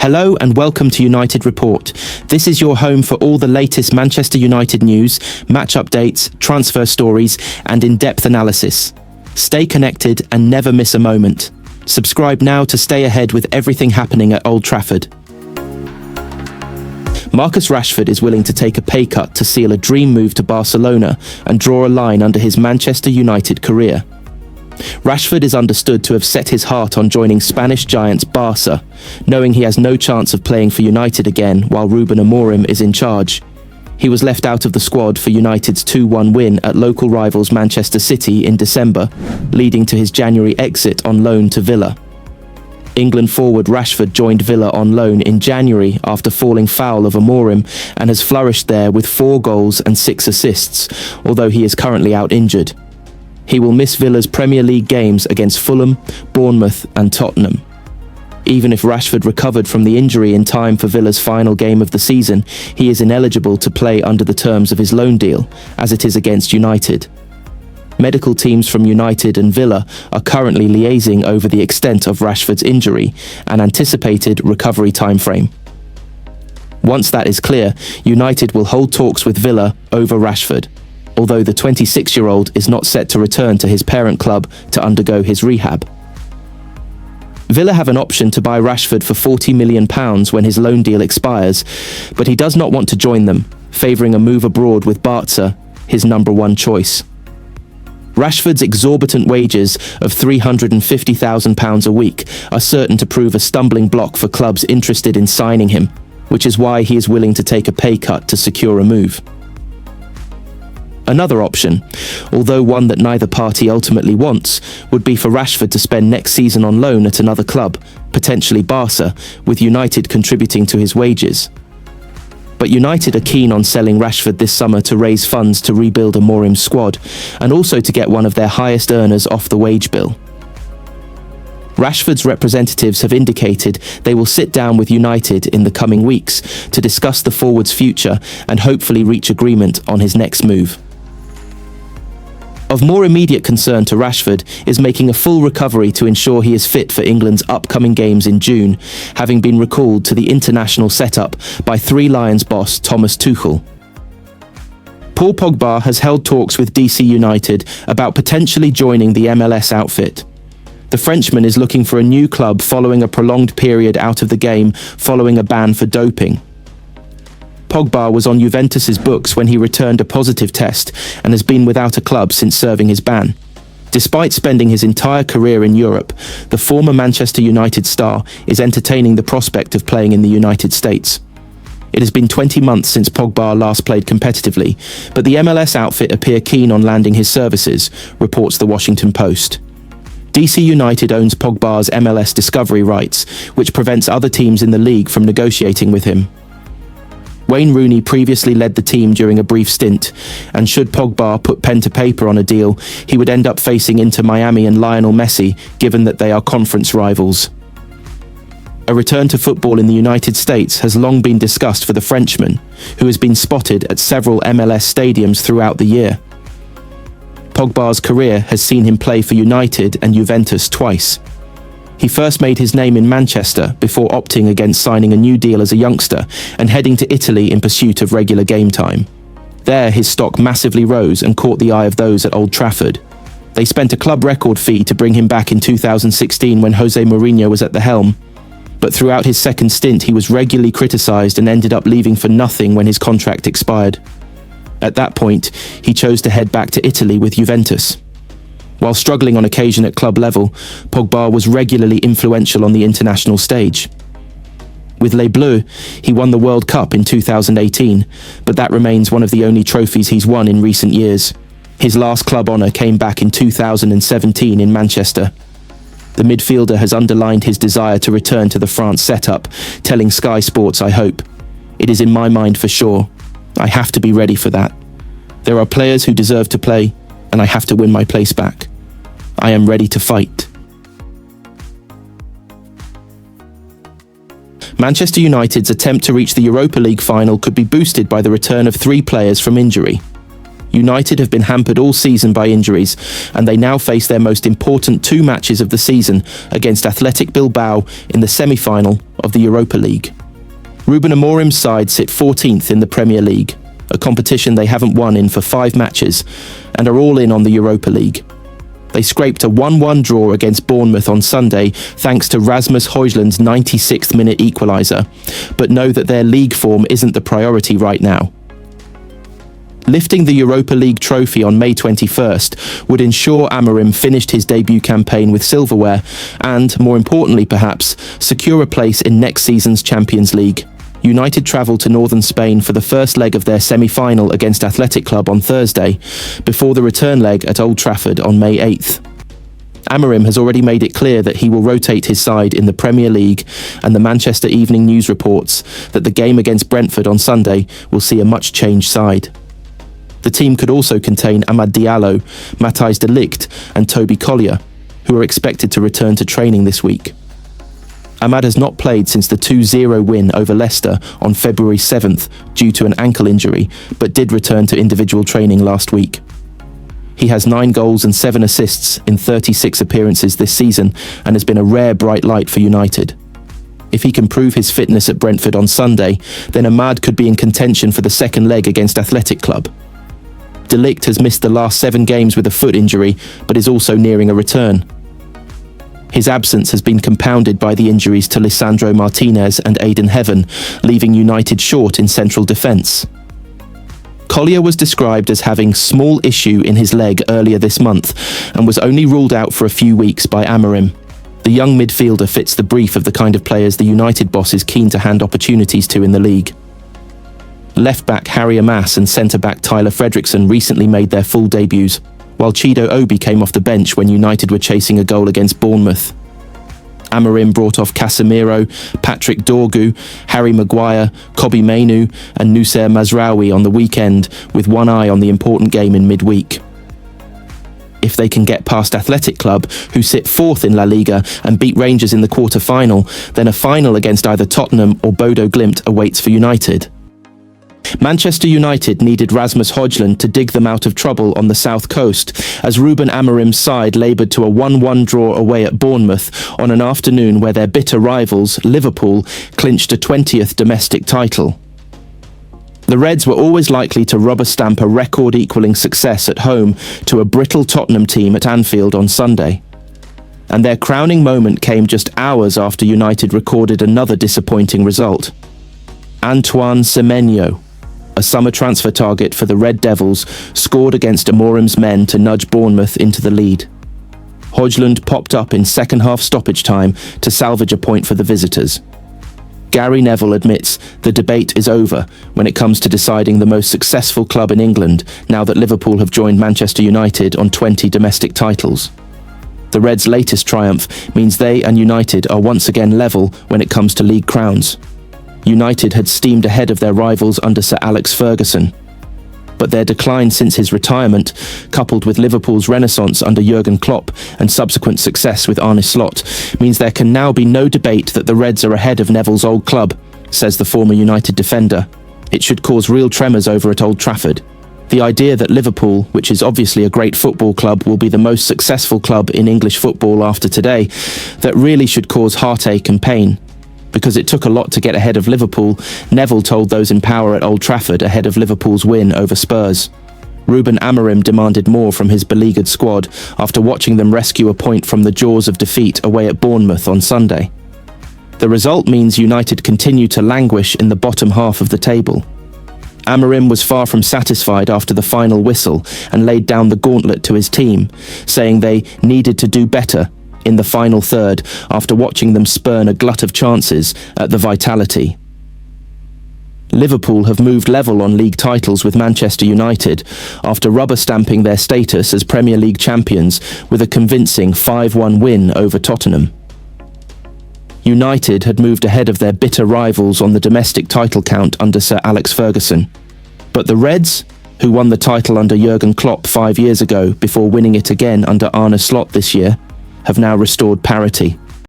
Hello and welcome to United Report. This is your home for all the latest Manchester United news, match updates, transfer stories, and in-depth analysis. Stay connected and never miss a moment. Subscribe now to stay ahead with everything happening at Old Trafford. Marcus Rashford is willing to take a pay cut to seal a dream move to Barcelona and draw a line under his Manchester United career. Rashford is understood to have set his heart on joining Spanish giants Barca, knowing he has no chance of playing for United again while Ruben Amorim is in charge. He was left out of the squad for United's 2-1 win at local rivals Manchester City in December, leading to his January exit on loan to Villa. England forward Rashford joined Villa on loan in January after falling foul of Amorim and has flourished there with 4 goals and 6 assists, although he is currently out injured. He will miss Villa's Premier League games against Fulham, Bournemouth and Tottenham. Even if Rashford recovered from the injury in time for Villa's final game of the season, he is ineligible to play under the terms of his loan deal, as it is against United. Medical teams from United and Villa are currently liaising over the extent of Rashford's injury and anticipated recovery timeframe. Once that is clear, United will hold talks with Villa over Rashford, although the 26-year-old is not set to return to his parent club to undergo his rehab. Villa have an option to buy Rashford for £40 million when his loan deal expires, but he does not want to join them, favouring a move abroad with Barca, his number one choice. Rashford's exorbitant wages of £350,000 a week are certain to prove a stumbling block for clubs interested in signing him, which is why he is willing to take a pay cut to secure a move. Another option, although one that neither party ultimately wants, would be for Rashford to spend next season on loan at another club, potentially Barca, with United contributing to his wages. But United are keen on selling Rashford this summer to raise funds to rebuild Amorim's squad, and also to get one of their highest earners off the wage bill. Rashford's representatives have indicated they will sit down with United in the coming weeks to discuss the forward's future and hopefully reach agreement on his next move. Of more immediate concern to Rashford is making a full recovery to ensure he is fit for England's upcoming games in June, having been recalled to the international setup by Three Lions boss Thomas Tuchel. Paul Pogba has held talks with DC United about potentially joining the MLS outfit. The Frenchman is looking for a new club following a prolonged period out of the game following a ban for doping. Pogba was on Juventus's books when he returned a positive test and has been without a club since serving his ban. Despite spending his entire career in Europe, the former Manchester United star is entertaining the prospect of playing in the United States. It has been 20 months since Pogba last played competitively, but the MLS outfit appear keen on landing his services, reports the Washington Post. DC United owns Pogba's MLS discovery rights, which prevents other teams in the league from negotiating with him. Wayne Rooney previously led the team during a brief stint, and should Pogba put pen to paper on a deal, he would end up facing Inter Miami and Lionel Messi, given that they are conference rivals. A return to football in the United States has long been discussed for the Frenchman, who has been spotted at several MLS stadiums throughout the year. Pogba's career has seen him play for United and Juventus twice. He first made his name in Manchester before opting against signing a new deal as a youngster and heading to Italy in pursuit of regular game time. There, his stock massively rose and caught the eye of those at Old Trafford. They spent a club record fee to bring him back in 2016 when Jose Mourinho was at the helm. But throughout his second stint, he was regularly criticised and ended up leaving for nothing when his contract expired. At that point, he chose to head back to Italy with Juventus. While struggling on occasion at club level, Pogba was regularly influential on the international stage. With Les Bleus, he won the World Cup in 2018, but that remains one of the only trophies he's won in recent years. His last club honour came back in 2017 in Manchester. The midfielder has underlined his desire to return to the France setup, telling Sky Sports, "I hope. It is in my mind for sure. I have to be ready for that. There are players who deserve to play, and I have to win my place back. I am ready to fight." Manchester United's attempt to reach the Europa League final could be boosted by the return of 3 players from injury. United have been hampered all season by injuries, and they now face their most important two matches of the season against Athletic Bilbao in the semi-final of the Europa League. Ruben Amorim's side sit 14th in the Premier League, a competition they haven't won in for 5 matches, and are all in on the Europa League. They scraped a 1-1 draw against Bournemouth on Sunday thanks to Rasmus Højlund's 96th minute equaliser, but know that their league form isn't the priority right now. Lifting the Europa League trophy on May 21st would ensure Amorim finished his debut campaign with silverware and, more importantly perhaps, secure a place in next season's Champions League. United travel to northern Spain for the first leg of their semi-final against Athletic Club on Thursday, before the return leg at Old Trafford on May 8th. Amorim has already made it clear that he will rotate his side in the Premier League, and the Manchester Evening News reports that the game against Brentford on Sunday will see a much changed side. The team could also contain Amad Diallo, Matthijs de Ligt and Toby Collier, who are expected to return to training this week. Amad has not played since the 2-0 win over Leicester on February 7th due to an ankle injury, but did return to individual training last week. He has 9 goals and 7 assists in 36 appearances this season and has been a rare bright light for United. If he can prove his fitness at Brentford on Sunday, then Amad could be in contention for the second leg against Athletic Club. De Ligt has missed the last 7 games with a foot injury, but is also nearing a return. His absence has been compounded by the injuries to Lisandro Martinez and Aiden Heaven, leaving United short in central defence. Collier was described as having small issue in his leg earlier this month and was only ruled out for a few weeks by Amorim. The young midfielder fits the brief of the kind of players the United boss is keen to hand opportunities to in the league. Left-back Harry Maguire and centre-back Tyler Fredrickson recently made their full debuts, while Chido Obi came off the bench when United were chasing a goal against Bournemouth. Amorim brought off Casemiro, Patrick Dorgu, Harry Maguire, Kobbie Mainoo and Noussair Mazraoui on the weekend, with one eye on the important game in midweek. If they can get past Athletic Club, who sit 4th in La Liga, and beat Rangers in the quarter-final, then a final against either Tottenham or Bodo Glimt awaits for United. Manchester United needed Rasmus Højlund to dig them out of trouble on the south coast, as Ruben Amorim's side laboured to a 1-1 draw away at Bournemouth on an afternoon where their bitter rivals, Liverpool, clinched a 20th domestic title. The Reds were always likely to rubber-stamp a record-equalling success at home to a brittle Tottenham team at Anfield on Sunday. And their crowning moment came just hours after United recorded another disappointing result. Antoine Semenyo, a summer transfer target for the Red Devils, scored against Amorim's men to nudge Bournemouth into the lead. Højlund popped up in second-half stoppage time to salvage a point for the visitors. Gary Neville admits the debate is over when it comes to deciding the most successful club in England now that Liverpool have joined Manchester United on 20 domestic titles. The Reds' latest triumph means they and United are once again level when it comes to league crowns. United had steamed ahead of their rivals under Sir Alex Ferguson. But their decline since his retirement, coupled with Liverpool's renaissance under Jurgen Klopp and subsequent success with Arne Slot, means there can now be no debate that the Reds are ahead of Neville's old club, says the former United defender. It should cause real tremors over at Old Trafford. The idea that Liverpool, which is obviously a great football club, will be the most successful club in English football after today, that really should cause heartache and pain. Because it took a lot to get ahead of Liverpool, Neville told those in power at Old Trafford ahead of Liverpool's win over Spurs. Ruben Amorim demanded more from his beleaguered squad after watching them rescue a point from the jaws of defeat away at Bournemouth on Sunday. The result means United continue to languish in the bottom half of the table. Amorim was far from satisfied after the final whistle and laid down the gauntlet to his team, saying they needed to do better in the final third after watching them spurn a glut of chances at the Vitality. Liverpool have moved level on league titles with Manchester United after rubber-stamping their status as Premier League champions with a convincing 5-1 win over Tottenham. United had moved ahead of their bitter rivals on the domestic title count under Sir Alex Ferguson. But the Reds, who won the title under Jurgen Klopp 5 years ago before winning it again under Arne Slot this year, have now restored parity.